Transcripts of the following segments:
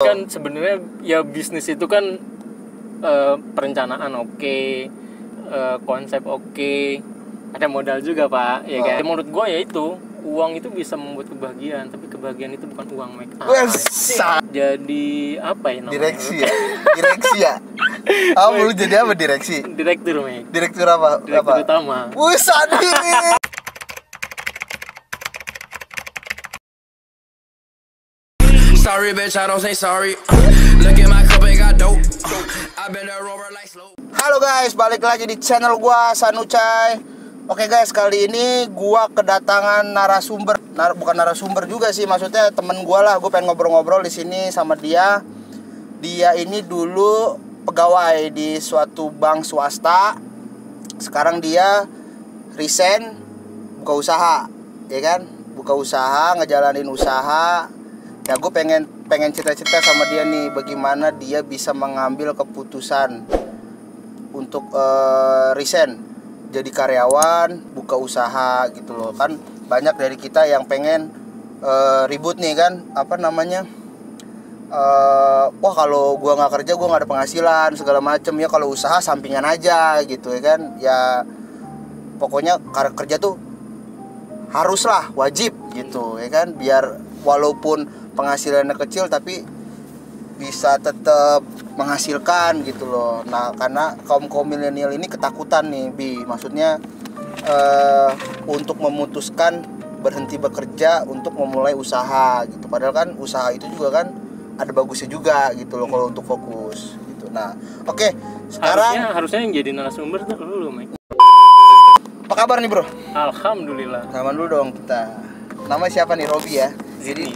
Kan sebenarnya ya bisnis itu kan perencanaan oke, konsep oke, ada modal juga Pak, ya kan. Menurut gue ya itu uang itu bisa membuat kebahagiaan, tapi kebahagiaan itu bukan uang, make up. Jadi apa ya namanya? Direksi ya. Lu jadi apa direksi? Direktur, Mek. Direktur apa? Direktur utama. Wih, sadis. Sorry, bitch, I don't say sorry. Look at my cup, it got dope. I been a rover like slow. Halo guys, balik lagi di channel gua Sanucai. Oke guys, kali ini gua kedatangan narasumber. Bukan narasumber juga sih, maksudnya temen gua lah. Gua pengen ngobrol-ngobrol di sini sama dia. Dia ini dulu pegawai di suatu bank swasta. Sekarang dia resign, buka usaha, ya kan? Buka usaha, ngejalanin usaha. Ya gue pengen cerita-cerita sama dia nih, bagaimana dia bisa mengambil keputusan untuk resign jadi karyawan, buka usaha gitu loh. Kan banyak dari kita yang pengen ribut nih kan, apa namanya, wah kalau gue nggak kerja gue nggak ada penghasilan segala macem. Ya kalau usaha sampingan aja gitu ya kan. Ya pokoknya kerja tuh haruslah, wajib gitu ya kan, biar walaupun penghasilannya kecil tapi bisa tetap menghasilkan gitu loh. Nah, karena kaum milenial ini ketakutan nih, Bi. Maksudnya untuk memutuskan berhenti bekerja untuk memulai usaha gitu. Padahal kan usaha itu juga kan ada bagusnya juga gitu loh kalau untuk fokus gitu. Nah, oke, sekarang harusnya yang jadi narasumber tuh lu, Mike. Apa kabar nih, Bro? Alhamdulillah. Nama dulu dong kita. Nama siapa nih? Robi ya. Zidni.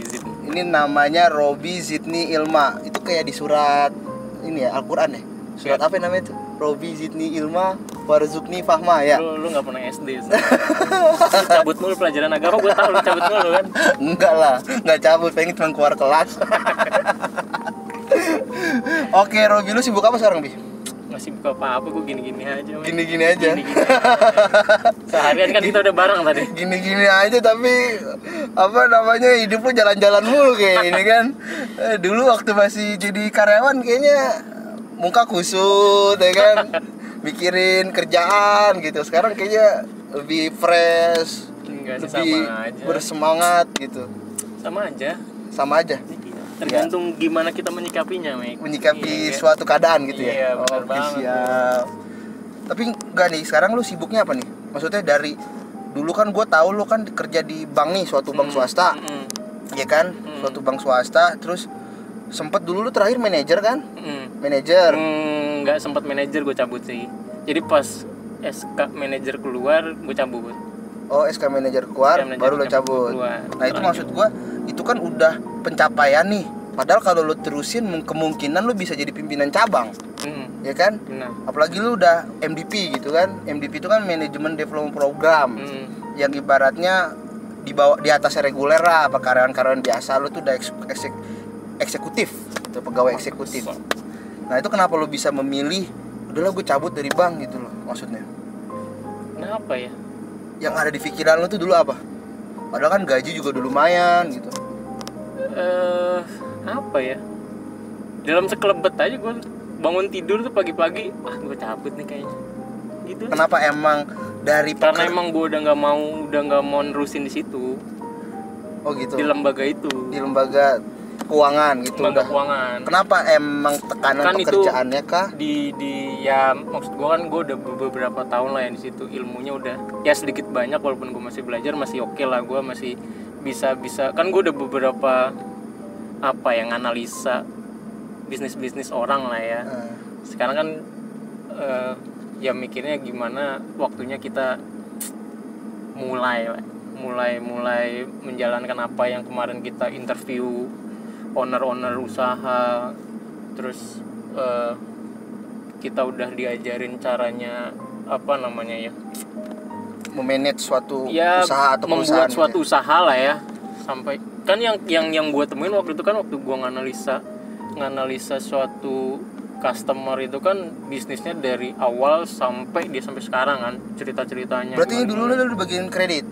Ini namanya Robi Zidni Ilma. Itu kayak di surat ini ya, Al-Qur'an ya. Surat apa namanya itu? Robi Zidni Ilma Warzukni Fahma ya. Lu enggak pernah SD. Lu cabut mulu pelajaran agama, gue tahu lu cabut mulu kan. Enggak lah, enggak cabut, pengen cuma keluar kelas. Oke, Robi, lu sibuk apa sekarang, Bi? Masih buka apa-apa, gue gini-gini aja. Gini-gini aja. Seharian kan kita udah bareng tadi. Gini-gini aja tapi apa namanya, hidup lu jalan-jalan mulu kayak ini kan. Dulu waktu masih jadi karyawan kayaknya muka kusut ya kan. Mikirin kerjaan gitu. Sekarang kayaknya lebih fresh. Enggak sih, lebih sama aja. Bersemangat gitu. Sama aja. Sama aja. Tergantung gimana kita menyikapinya, Mek. Menyikapi suatu keadaan gitu ya. ya. Benar banget. Siap. Tapi enggak nih, sekarang lu sibuknya apa nih? Maksudnya dari dulu kan gue tahu lu kan kerja di bank nih, suatu bank swasta. Iya kan? Suatu bank swasta, terus sempet dulu lu terakhir manajer kan? Manajer. Enggak sempat manajer, gue cabut sih. Jadi pas SK manajer keluar, gue cabut. Oh, SK manajer keluar, baru lo cabut. Nah, itu maksud gue, itu kan udah pencapaian nih. Padahal kalau lo terusin kemungkinan lo bisa jadi pimpinan cabang. Ya kan? Benar. Apalagi lo udah MDP gitu kan. MDP itu kan Management Development Program. Yang ibaratnya di atas reguler lah, apa karyawan-karyawan biasa. Lo tuh udah eksekutif, gitu, pegawai eksekutif. Nah, itu kenapa lo bisa memilih udahlah gue cabut dari bank gitu loh, maksudnya? Kenapa ya? Yang ada di pikiran lo tuh dulu apa? Padahal kan gaji juga udah lumayan gitu. Apa ya? Dalam sekelebet aja gue bangun tidur tuh pagi-pagi, gue cabut nih kayaknya. Gitu. Kenapa emang dari Karena emang gue udah nggak mau nerusin di situ. Oh gitu. Di lembaga itu. Di lembaga keuangan gitu. Lembaga keuangan. Kenapa emang tekanan kan pekerjaannya kah? Ya maksud gue kan gue udah beberapa tahun lah ya di situ, ilmunya udah ya sedikit banyak, walaupun gue masih belajar masih oke lah, gue masih bisa kan gue udah beberapa yang analisa bisnis orang lah ya. Sekarang kan ya mikirnya gimana waktunya kita mulai menjalankan apa yang kemarin kita interview owner usaha, terus kita udah diajarin caranya apa namanya ya, memanage suatu ya, usaha atau perusahaan, membuat suatu usaha lah ya. Sampai kan yang gue temuin waktu itu kan, waktu gue nganalisa suatu customer itu kan bisnisnya dari awal sampai sekarang kan, cerita-ceritanya. Berarti dulu lu di bagian kredit?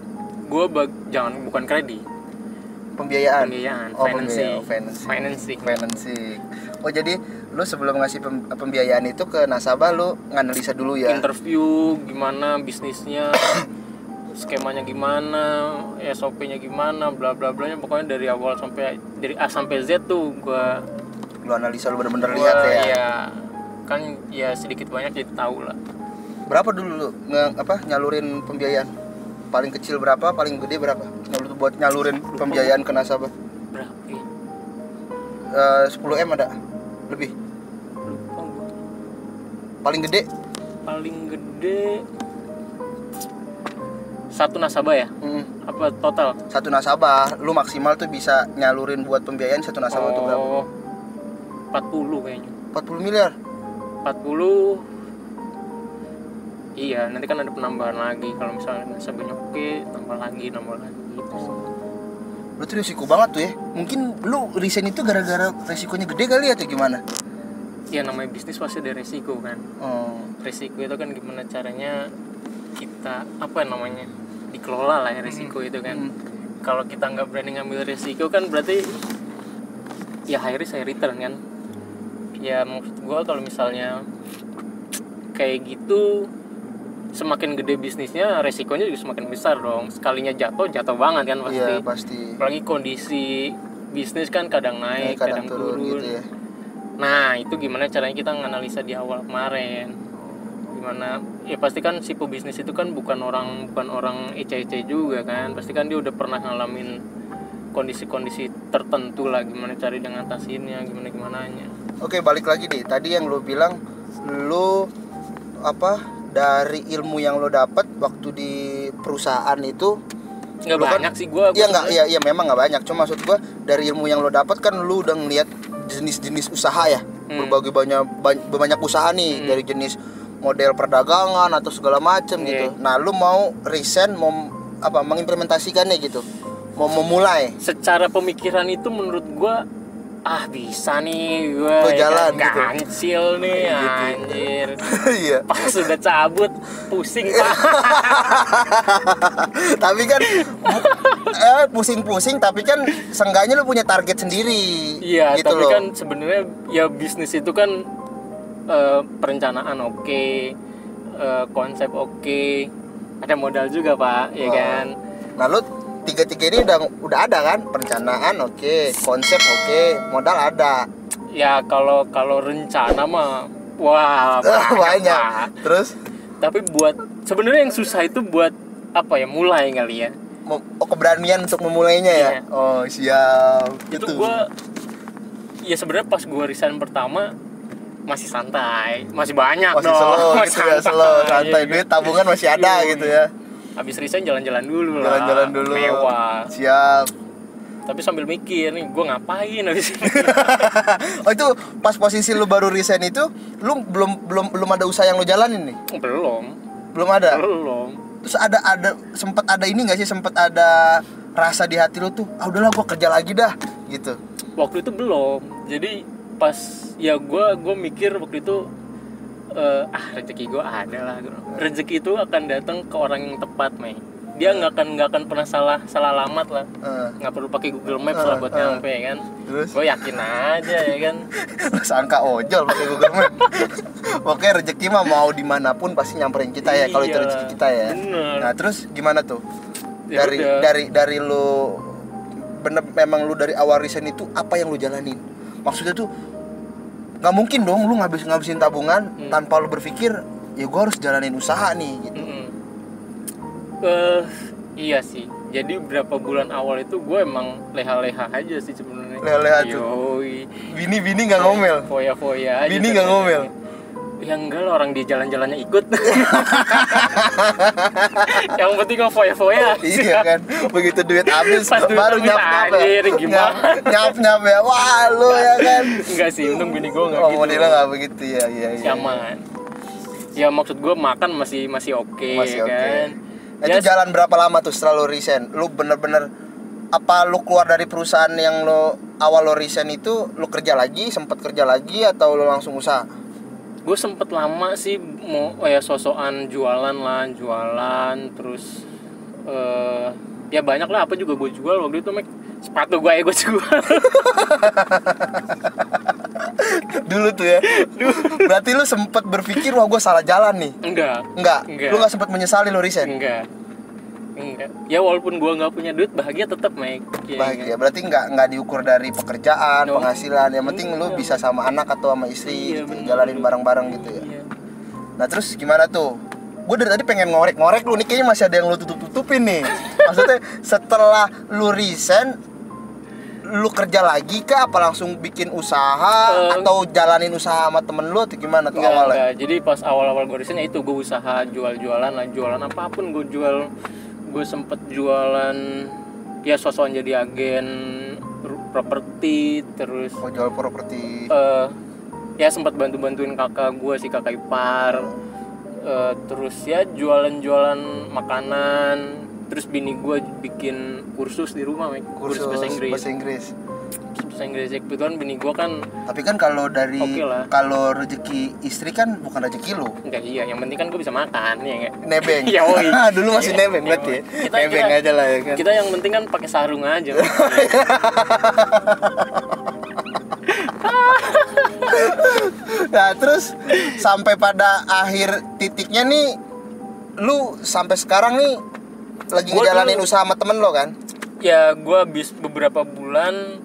Bukan kredit. Pembiayaan. Oh, financing. Oh, jadi lu sebelum ngasih pembiayaan itu ke nasabah lu nganalisa dulu ya. Interview gimana bisnisnya, skemanya gimana, SOP-nya gimana, bla bla blanya, pokoknya dari awal sampai dari A sampai Z tuh gua Lu analisa, lu bener-bener lihat ya. Iya. Kan ya sedikit banyak jadi tahu lah. Berapa dulu lu nyalurin pembiayaan? Paling kecil berapa, paling gede berapa? Buat nyalurin pembiayaan ke nasabah. Berapa ya? 10M ada? Lebih? Lupa gua. Paling gede? Paling gede satu nasabah ya? Apa total? Satu nasabah, lu maksimal tuh bisa nyalurin buat pembiayaan satu nasabah tuh berapa? 40 kayaknya. 40 miliar? 40. Iya, nanti kan ada penambahan lagi. Kalau misalnya nasabahnya oke, nambah lagi gitu. Berarti risiko banget tuh ya. Mungkin lu resign itu gara-gara resikonya gede kali atau gimana? Ya namanya bisnis pasti ada resiko kan. Resiko itu kan gimana caranya kita dikelola lah ya resiko itu kan. Kalau kita nggak berani ngambil resiko kan berarti ya high risk high return kan. Ya maksud gue kalau misalnya kayak gitu, semakin gede bisnisnya resikonya juga semakin besar dong. Sekalinya jatuh banget kan pasti. Iya pasti. Apalagi kondisi bisnis kan kadang naik, kadang turun gitu ya. Nah itu gimana caranya kita nganalisa di awal kemarin. Gimana ya pasti kan si pebisnis itu kan bukan orang ece-ece juga kan. Pasti kan dia udah pernah ngalamin kondisi-kondisi tertentu lah, gimana cari dengan ngatasinnya, gimananya. Oke, balik lagi deh. Tadi yang lu bilang lu dari ilmu yang lu dapat waktu di perusahaan itu nggak banyak sih gua. Iya memang nggak banyak. Cuma maksud gua dari ilmu yang lu dapat kan lu udah ngeliat jenis-jenis usaha ya. Berbagai banyak usaha nih, dari jenis model perdagangan atau segala macam gitu. Nah, lu mau resign, mau mengimplementasikannya gitu. Mau memulai. Secara pemikiran itu menurut gua bisa nih gue jalan gitu. Kancil nih anjir. Iya. Pas sudah cabut pusing Pak. Tapi kan pusing-pusing tapi kan seenggaknya lu punya target sendiri. Iya, gitu tapi loh. kan sebenarnya ya bisnis itu kan perencanaan oke, konsep oke, ada modal juga Pak, ya kan. Nah, lu tiga-tiga ini udah ada kan, perencanaan oke, konsep oke, modal ada. Ya kalau rencana mah wah banyak. Terus tapi buat sebenarnya yang susah itu buat mulai kali ya. Keberanian untuk memulainya ya. Iya. Oh siap. Itu gua ya sebenarnya pas gua resign pertama masih santai, masih banyak masih dong. Slow, gitu ya, santai, iya, duit tabungan masih ada gitu ya. Habis resign jalan-jalan dulu lah. Jalan-jalan dulu. Mewah. Siap. Tapi sambil mikir nih, gue ngapain habis ini. Oh itu pas posisi lu baru resign itu, lu belum ada usaha yang lu jalanin nih? Belum ada. Terus ada sempat ada ini nggak sih, sempat ada rasa di hati lu tuh, udahlah gue kerja lagi dah gitu? Waktu itu belum. Jadi pas ya gue mikir waktu itu rezeki gue ada lah. Rezeki itu akan datang ke orang yang tepat, Mei. Dia nggak akan pernah salah alamat lah. Nggak perlu pakai Google Maps lah buat nyampe kan. Gue yakin aja ya kan. Sangka ojol pakai Google Maps. Pokoknya rezeki mah mau dimanapun pasti nyamperin kita ya, kalau itu rezeki kita ya. Bener. Nah terus gimana tuh? Ya Dari lu memang lu dari awal resign itu apa yang lu jalanin? Maksudnya tuh nggak mungkin dong lu ngabisin tabungan tanpa lu berpikir ya gue harus jalanin usaha nih gitu. Iya sih. Jadi berapa bulan awal itu gue emang leha-leha aja sih sebenarnya. Leha-leha tuh. Bini nggak ngomel. Foya-foya aja. Bini nggak ngomel. Ya enggak lah, orang di jalan-jalannya ikut. Yang penting kok foya-foya. Iya kan. Begitu duit habis baru nyap-nyap ya. Nyap-nyap ya. Wah, lu ya kan. Enggak sih, untung bini gue enggak gitu. Oh, modelnya enggak begitu ya. Iya. Nyaman. Ya maksud gue makan masih oke kan. Itu jalan berapa lama tuh setelah lo resign? Lu bener-bener apa lu keluar dari perusahaan yang lo awal lo resign itu, lu kerja lagi, sempat kerja lagi atau lo langsung usaha? Gue sempet lama sih mau sosokan jualan terus ya banyak lah apa juga gue jual waktu itu sepatu gue jual. Dulu tuh ya. Berarti lu sempet berpikir wah gue salah jalan nih. Enggak. Lu nggak sempet menyesali lu resign? Enggak. Ya walaupun gue nggak punya duit, bahagia tetap, Mike. Ya, Bahagia. Berarti nggak diukur dari pekerjaan, No. penghasilan. Yang penting lu bisa sama anak atau sama istri Iya, gitu, bener. jalanin bareng-bareng gitu ya. Iya. Nah terus gimana tuh? Gue dari tadi pengen ngorek-ngorek lu nih, kayaknya masih ada yang lu tutup-tutupin nih. Maksudnya setelah lu resign, lu kerja lagi kah? Apa langsung bikin usaha? Atau jalanin usaha sama temen lu atau gimana tuh awalnya? Enggak. Jadi pas awal-awal gue resign itu gue usaha jual-jualan lah, jualan apapun gue jual. Gue sempet jualan ya sosokan jadi agen properti, terus Oh jual properti. ya sempat bantuin kakak gue, si kakak ipar. Terus ya jualan makanan. Terus bini gue bikin kursus di rumah, kursus bahasa Inggris. Bahasa Inggris ya, kebetulan bini gue kan. Tapi kan kalau dari Oke lah. kalau rezeki istri kan bukan rezeki lu. Enggak, iya, yang penting kan gue bisa makan ya enggak. Nebeng. Ya, woi. Dulu masih nebeng berarti ya. Nebeng aja lah ya kan. Kita yang penting kan pakai sarung aja. Nah terus sampai pada akhir titiknya nih, lu sampai sekarang nih lagi Gua ngejalanin dulu- usaha sama temen lo kan? Ya gue habis beberapa bulan,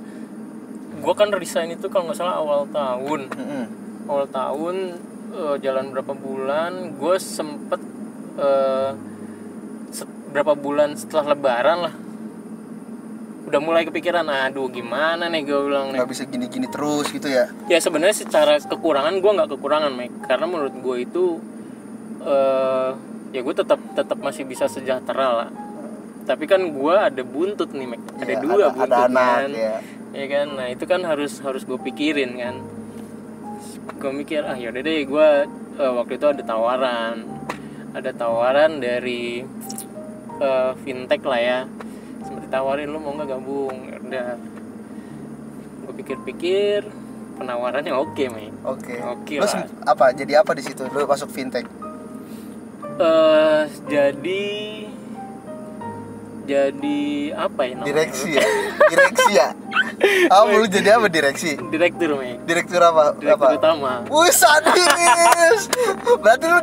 gue kan resign itu kalau nggak salah awal tahun. Awal tahun jalan berapa bulan, gue sempet berapa bulan setelah lebaran lah, udah mulai kepikiran, aduh gimana nih gue bilang nih. Nggak bisa gini-gini terus gitu ya? Ya sebenarnya secara kekurangan gue nggak kekurangan, Mike, karena menurut gue itu ya gue tetap masih bisa sejahtera lah. Tapi kan gue ada buntut nih, Mike, ada Ya, dua ada buntut anak kan. ya. Kan, nah itu kan harus gue pikirin kan. Gue mikir yaudah deh, gue waktu itu ada tawaran dari fintech lah ya, sempat ditawarin, lu mau nggak gabung. Udah, gue pikir-pikir, penawarannya oke, Mike. Oke Oke Lu lah. apa? Jadi apa di situ? Lu masuk fintech? Jadi apa ya namanya? Direksi ya? Apa lu jadi apa direksi? Direktur, Mike. Direktur apa? Direktur utama. Wih sadis. Berarti lu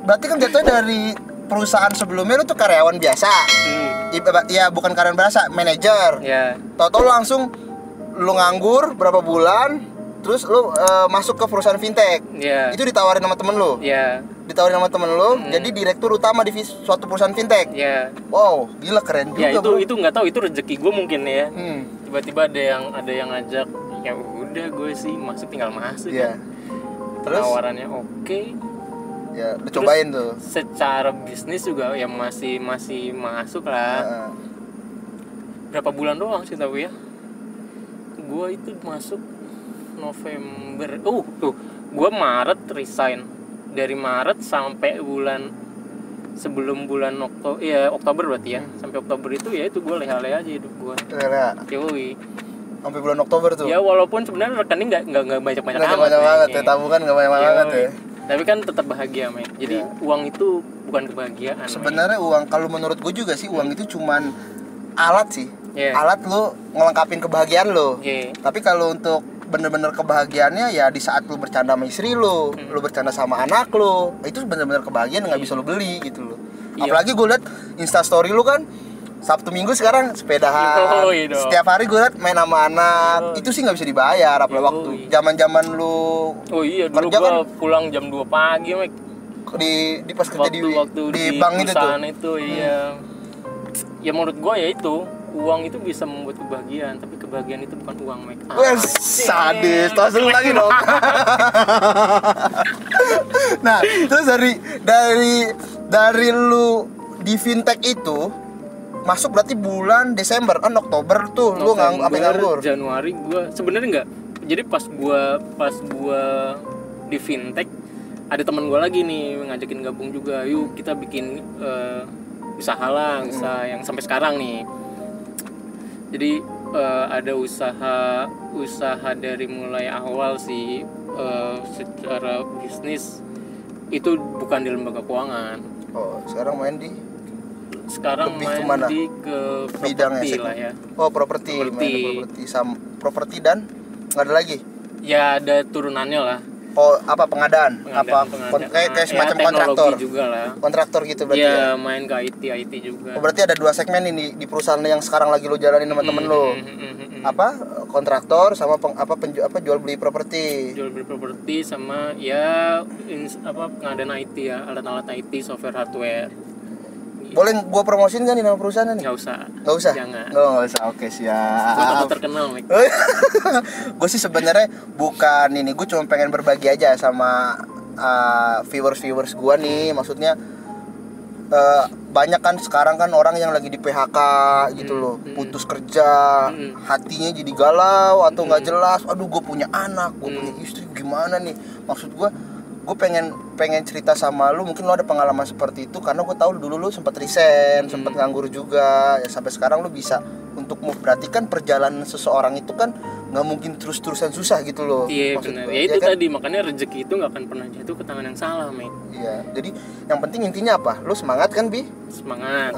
berarti kan jatuhnya dari perusahaan sebelumnya lu tuh karyawan biasa. Ya bukan karyawan biasa, manajer. Ya. Tahu-tahu langsung lu nganggur berapa bulan, terus lu masuk ke perusahaan fintech. Ya. Itu ditawarin sama temen lu. Ya. Ditawarin sama temen lu, jadi direktur utama di suatu perusahaan fintech. Ya. Wow, gila keren juga. Ya bro. itu nggak tahu, itu rezeki gue mungkin ya. Hmm. Tiba-tiba ada yang ngajak, ya udah gue sih masuk, tinggal masuk. Iya. Kan. Terus? Penawarannya oke. Ya, lu cobain tuh. Secara bisnis juga ya masih masuk lah. Berapa bulan doang sih tapi ya. Gue itu masuk November. Gue Maret resign. Dari Maret sampai sebelum bulan Oktober berarti ya. Sampai Oktober itu ya itu gue leha-leha aja hidup gue. Leha. Yoi. Sampai bulan Oktober tuh. Ya walaupun sebenarnya rekening nggak banyak-banyak Nggak amat. banyak banget Mike. ya, tabungan nggak banyak banget ya. Tapi kan tetap bahagia, Mike. Jadi uang itu bukan kebahagiaan. Sebenarnya uang, kalau menurut gue juga sih, uang itu cuman alat sih. Yeah. Alat lu ngelengkapin kebahagiaan lu. Yeah. Tapi kalau untuk bener-bener kebahagiaannya ya di saat lu bercanda sama istri lu, lu bercanda sama anak lu, itu bener-bener kebahagiaan nggak bisa lu beli gitu loh. Iya. Apalagi gue liat Instastory lu kan Sabtu Minggu sekarang sepedahan. Yoi dong. Setiap hari gue liat main sama anak. Itu sih nggak bisa dibayar. Apalagi Yoi. waktu zaman-zaman lu Oh iya, dulu kerja gua kan pulang jam 2 pagi, Mike. di pas kerja Waktu di bank itu tuh. perusahaan itu iya. Ya menurut gua ya itu, uang itu bisa membuat kebahagiaan, tapi kebahagiaan itu bukan uang, Mike. Wah, sadis. Tos dulu lagi dong. Nah, terus dari lu di fintech itu masuk berarti bulan Desember kan, Oktober tuh lu sampai nganggur. Januari gua sebenarnya enggak. Jadi pas gua di fintech ada teman gua lagi nih ngajakin gabung juga. Yuk kita bikin usaha lah, usaha yang sampai sekarang nih. Jadi ada usaha dari mulai awal sih, secara bisnis itu bukan di lembaga keuangan. Oh, sekarang main di sekarang Lebih main kemana? ke Bidangnya properti segmen. lah ya. Oh, properti, main Properti. di properti sama properti dan nggak ada lagi. Ya ada turunannya lah. Oh, apa pengadaan? Apa kayak semacam teknologi kontraktor. juga lah. Kontraktor gitu berarti Iya, ya. main ke IT juga. Oh, berarti ada 2 segmen ini di perusahaan yang sekarang lagi lo jalanin sama temen lo. Apa? Kontraktor sama jual beli properti. Jual beli properti sama ya pengadaan IT ya, alat-alat IT, software, hardware. Boleh gua promosiin kan nih nama perusahaan nih? Nggak usah. Nggak usah? Jangan. Nggak usah. Oke, Gue siap. takut terkenal, Mik. Gue sih sebenarnya bukan ini, gue cuma pengen berbagi aja sama viewers gue nih. Maksudnya banyak kan sekarang kan orang yang lagi di PHK gitu loh, putus kerja, hatinya jadi galau atau nggak jelas. Aduh, gue punya anak, gue punya istri, gimana nih? Maksud gue pengen cerita sama lu, mungkin lu ada pengalaman seperti itu karena gue tahu dulu lu sempat resign, sempat nganggur juga ya, sampai sekarang lu bisa untuk berarti kan perjalanan seseorang itu kan nggak mungkin terus-terusan susah gitu loh. Iya maksud benar. gue. Ya itu kan? tadi makanya rezeki itu nggak akan pernah jatuh ke tangan yang salah, Mik. Iya, jadi yang penting intinya apa? Lu semangat kan, Bi? Semangat.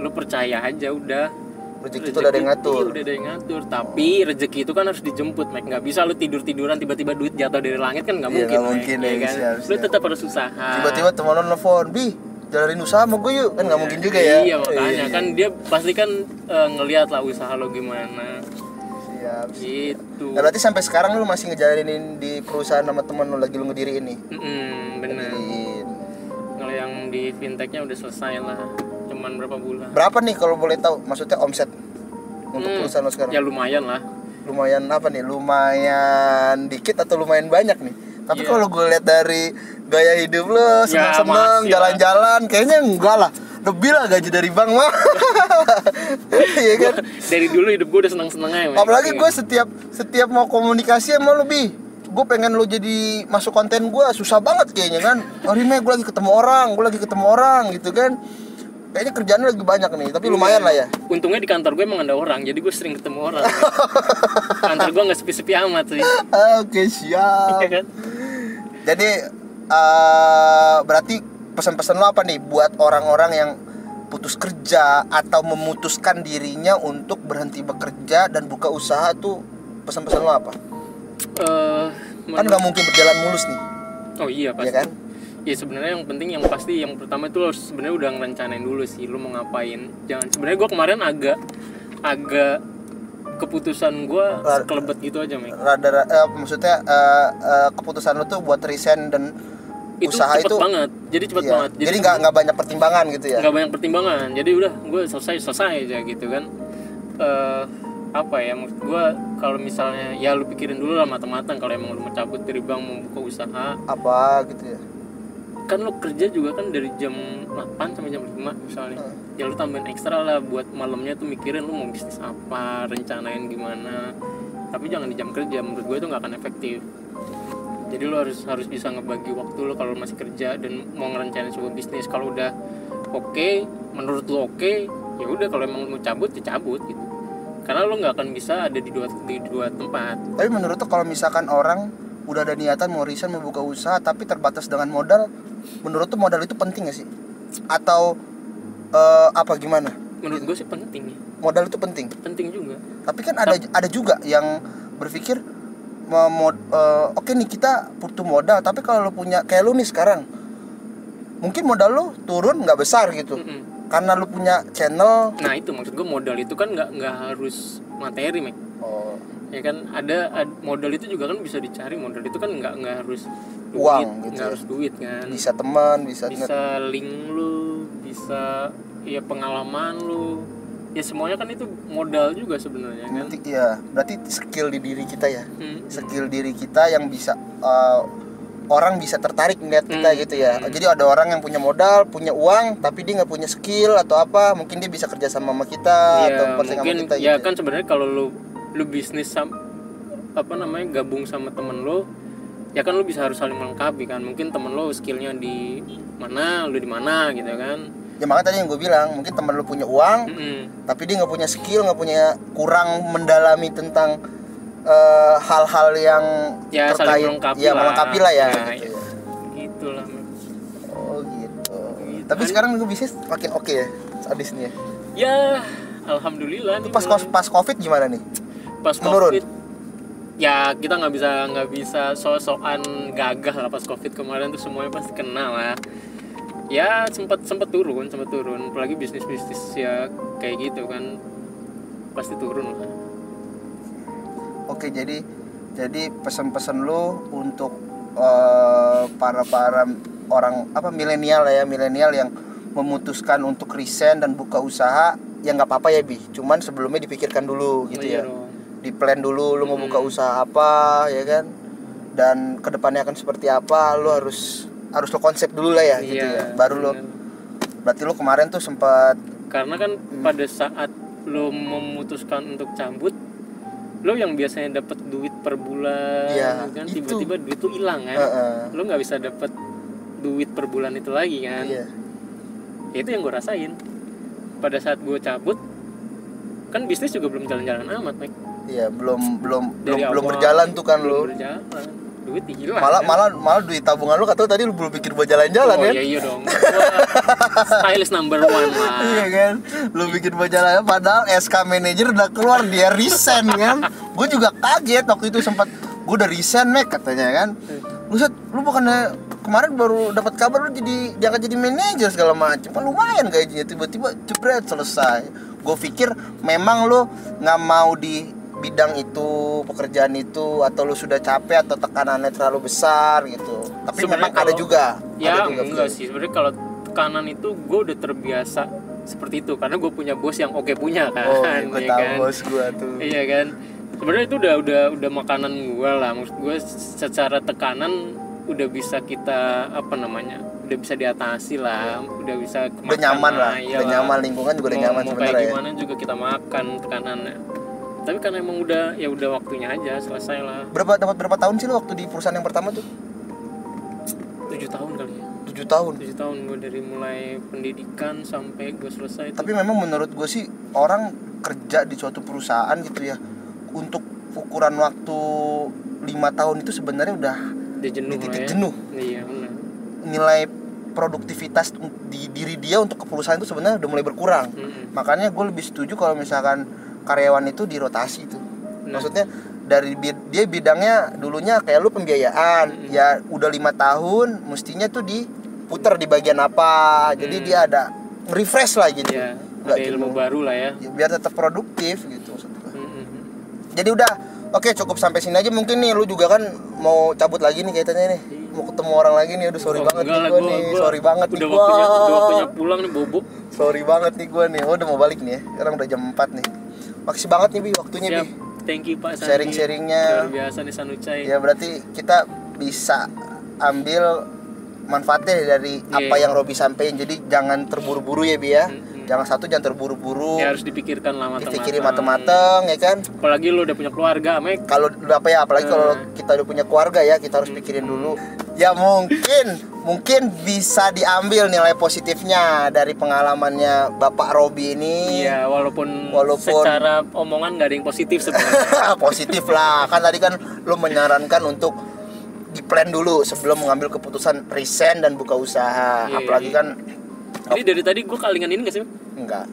Lu percaya aja udah. Rezeki itu udah ada yang ngatur. Iya, udah ada yang ngatur. Tapi rezeki itu kan harus dijemput, Mike. Nggak bisa lu tidur-tiduran tiba-tiba duit jatuh dari langit kan nggak Iya, mungkin, nggak mungkin, Mike. ya, Kan? siap, Lu siap. tetap harus usaha. Tiba-tiba temen lu nelfon, Bi, jalanin usaha sama gue yuk, kan nggak mungkin juga ya. Iya makanya kan dia pasti kan ngelihat lah usaha lo gimana. Siap. Gitu. Nah, berarti sampai sekarang lu masih ngejalanin di perusahaan sama temen lu lagi lu ngediri ini? Bener. Ngediriin. Kalau yang di fintechnya udah selesai lah. Cuman berapa bulan? Berapa nih kalau boleh tahu? Maksudnya omset untuk perusahaan lu sekarang? Ya lumayan lah. Lumayan apa nih? Lumayan dikit atau lumayan banyak nih? Tapi Iya. kalau gue lihat dari gaya hidup lu, seneng-seneng, masih jalan-jalan, kayaknya enggak lah. Lebih lah gaji dari bank mah. Iya kan? Dari dulu hidup gue udah seneng-seneng aja. Mike. Apalagi gue setiap mau komunikasi sama lu, Bi, gue pengen lu jadi masuk konten gue, susah banget kayaknya kan. Hari ini gue lagi ketemu orang gitu kan. Kayaknya kerjaannya lagi banyak nih, tapi lumayan lah ya. Untungnya di kantor gue emang ada orang, jadi gue sering ketemu orang. Kantor gue nggak sepi-sepi amat sih. Oke, siap. Iya kan? Jadi berarti pesan-pesan lo apa nih buat orang-orang yang putus kerja atau memutuskan dirinya untuk berhenti bekerja dan buka usaha tuh, pesan-pesan lo apa? Kan nggak mungkin berjalan mulus nih, Oh iya pasti. ya kan? Ya sebenarnya yang penting yang pasti yang pertama itu lo harus sebenarnya udah ngerencanain dulu sih lo mau ngapain. Jangan sebenarnya gue kemarin agak keputusan gue sekelebet gitu aja, Mik. Maksudnya keputusan lo tuh buat resign dan Itu usaha cepet itu banget. Jadi cepet iya. banget. Jadi nggak banyak pertimbangan gitu ya? Nggak banyak pertimbangan. Jadi udah gue selesai aja gitu kan. Apa ya maksud gue kalau misalnya ya lu pikirin dulu lah matang-matang kalau emang lu mau cabut dari bank mau buka usaha. Apa gitu ya? Kan lo kerja juga kan dari jam 8 sampai jam 5 misalnya. Ya lu tambahin ekstra lah buat malamnya tuh mikirin lu mau bisnis apa, rencanain gimana. Tapi jangan di jam kerja, menurut gue itu nggak akan efektif. Jadi lo harus bisa ngebagi waktu lo kalau masih kerja dan mau ngerencanain sebuah bisnis. Kalau udah oke, menurut lo oke, ya udah kalau emang mau cabut ya cabut gitu. Karena lo nggak akan bisa ada di dua tempat. Tapi menurut tuh kalau misalkan orang udah ada niatan mau resign, mau buka usaha tapi terbatas dengan modal, menurut tuh modal itu penting gak sih? Atau apa gimana? Menurut gue sih penting ya. Modal itu penting. Penting juga. Tapi kan ada juga yang berpikir oke nih kita butuh modal, tapi kalau lo punya kayak lo nih sekarang, mungkin modal lo turun nggak besar gitu. Karena lu punya channel. Nah itu maksud gue modal itu kan nggak harus materi, Mek. Oh. Ya kan ada modal itu juga kan bisa dicari. Modal itu kan nggak harus duit, Uang gitu nggak ya. harus duit kan. Bisa teman, bisa Link lu, bisa ya pengalaman lu. Ya semuanya kan itu modal juga sebenarnya kan. Iya, berarti skill di diri kita ya. Skill diri kita yang bisa orang bisa tertarik ngeliat kita gitu ya. Jadi ada orang yang punya modal, punya uang, tapi dia nggak punya skill atau apa, mungkin dia bisa kerja sama kita atau bersaing sama kita ya gitu. kan sebenarnya kalau lu bisnis gabung sama temen lu, ya kan lu bisa harus saling melengkapi kan. Mungkin temen lu skillnya di mana, lu di mana gitu kan. Ya makanya tadi yang gue bilang, mungkin temen lu punya uang, tapi dia nggak punya skill, kurang mendalami tentang hal-hal yang ya, terkait melengkapi lah ya. Nah, gitu ya. Gitulah. Oh gitu. Tapi sekarang gue bisnis makin oke ya. sadis nih ya. Ya alhamdulillah nih Pas covid gimana nih? pas menurun? covid ya kita nggak bisa sok-sokan gagah lah. Pas covid kemarin tuh semuanya pasti kena lah. Ya sempat turun apalagi bisnis ya kayak gitu kan pasti turun lah. Oke, jadi pesan-pesan lu untuk para orang milenial yang memutuskan untuk resign dan buka usaha, ya nggak apa-apa ya Bi, cuman sebelumnya dipikirkan dulu gitu ya. Dong. Di plan dulu lu mau buka usaha apa ya kan, dan kedepannya akan seperti apa, lu harus lo konsep dulu lah ya gitu ya, baru lo. Berarti lu kemarin tuh sempat, karena kan pada saat lo memutuskan untuk cabut, lo yang biasanya dapat duit per bulan ya, kan itu. tiba-tiba duit itu hilang kan. Lo nggak bisa dapat duit per bulan itu lagi kan. Iya. Itu yang gue rasain pada saat gue cabut, kan bisnis juga belum jalan-jalan amat, Mike. Iya, belum Dari awal, berjalan tuh kan belum lo. berjalan, duit hilang Malah duit tabungan lu katanya tadi lu belum pikir buat jalan-jalan kan? Iya dong. Gua stylist number 1 lah. Iya kan? Lu bikin buat jalan, padahal SK manager udah keluar, dia resign kan? Gue juga kaget waktu itu, sempat gue udah resign Mek katanya kan? Buset, lu bukannya kemarin baru dapat kabar lu diangkat jadi manajer segala macam, kan lumayan gajinya, tiba-tiba jebret selesai. Gue pikir memang lu nggak mau di bidang itu, pekerjaan itu, atau lu sudah capek atau tekanannya terlalu besar gitu. Tapi Sebenarnya memang ada juga. Ya ada juga enggak sih, sebenarnya kalau tekanan itu gue udah terbiasa seperti itu karena gue punya bos yang oke punya kan. Oh, gue ya tahu kan? bos gue tuh. Iya kan. Sebenarnya itu udah makanan gue lah. Maksud gue secara tekanan udah bisa kita udah bisa diatasi lah, udah bisa Udah nyaman lah, udah nyaman, lingkungan juga udah nyaman sebenarnya ya. Kayak gimana juga kita makan tekanannya. Tapi karena emang udah waktunya aja, selesai lah. Dapat berapa tahun sih lo waktu di perusahaan yang pertama tuh? 7 tahun kali ya. 7 tahun. 7 tahun gue dari mulai pendidikan sampai gue selesai. Tapi memang menurut gue sih orang kerja di suatu perusahaan gitu ya, untuk ukuran waktu 5 tahun itu sebenarnya udah dia jenuh di titik lah ya. jenuh. Iya benar. Nilai produktivitas di diri dia untuk ke perusahaan itu sebenarnya udah mulai berkurang. Makanya gue lebih setuju kalau misalkan karyawan itu dirotasi tuh. Maksudnya dari dia bidangnya dulunya kayak lu pembiayaan, ya udah 5 tahun mestinya tuh diputar di bagian apa. Jadi dia ada refresh lah gitu. Ya, Nggak ada ilmu jenuh. baru lah ya. Biar tetap produktif gitu maksudnya. Jadi udah, oke, cukup sampai sini aja mungkin nih. Lu juga kan mau cabut lagi nih kayaknya nih. Mau ketemu orang lagi nih. Aduh sorry banget nih gue nih. Sorry banget nih udah gua. waktunya pulang nih bobo. Sorry banget nih gue nih. Udah mau balik nih ya. Sekarang udah jam 4 nih. Makasih banget nih Bi waktunya. Siap. Bi. Thank you Pak Sandi. Sharing-sharingnya. Luar biasa nih Sanucai. Ya berarti kita bisa ambil manfaatnya dari apa yang Robi sampein. Jadi jangan terburu-buru ya Bi ya. Jangan terburu-buru. Ya harus dipikirkan lah matang-matang. Dipikirin mateng-mateng ya kan. Apalagi lu udah punya keluarga, Mek. Kalau udah apalagi kalau kita udah punya keluarga ya, kita harus pikirin dulu. Ya mungkin bisa diambil nilai positifnya dari pengalamannya Bapak Robi ini. Iya, walaupun secara omongan nggak ada yang positif sebenarnya. Positif lah, kan tadi kan lo menyarankan untuk di-plan dulu sebelum mengambil keputusan resign dan buka usaha. Iya, Apalagi iya. kan Jadi dari tadi gue kalingan ini nggak sih? enggak.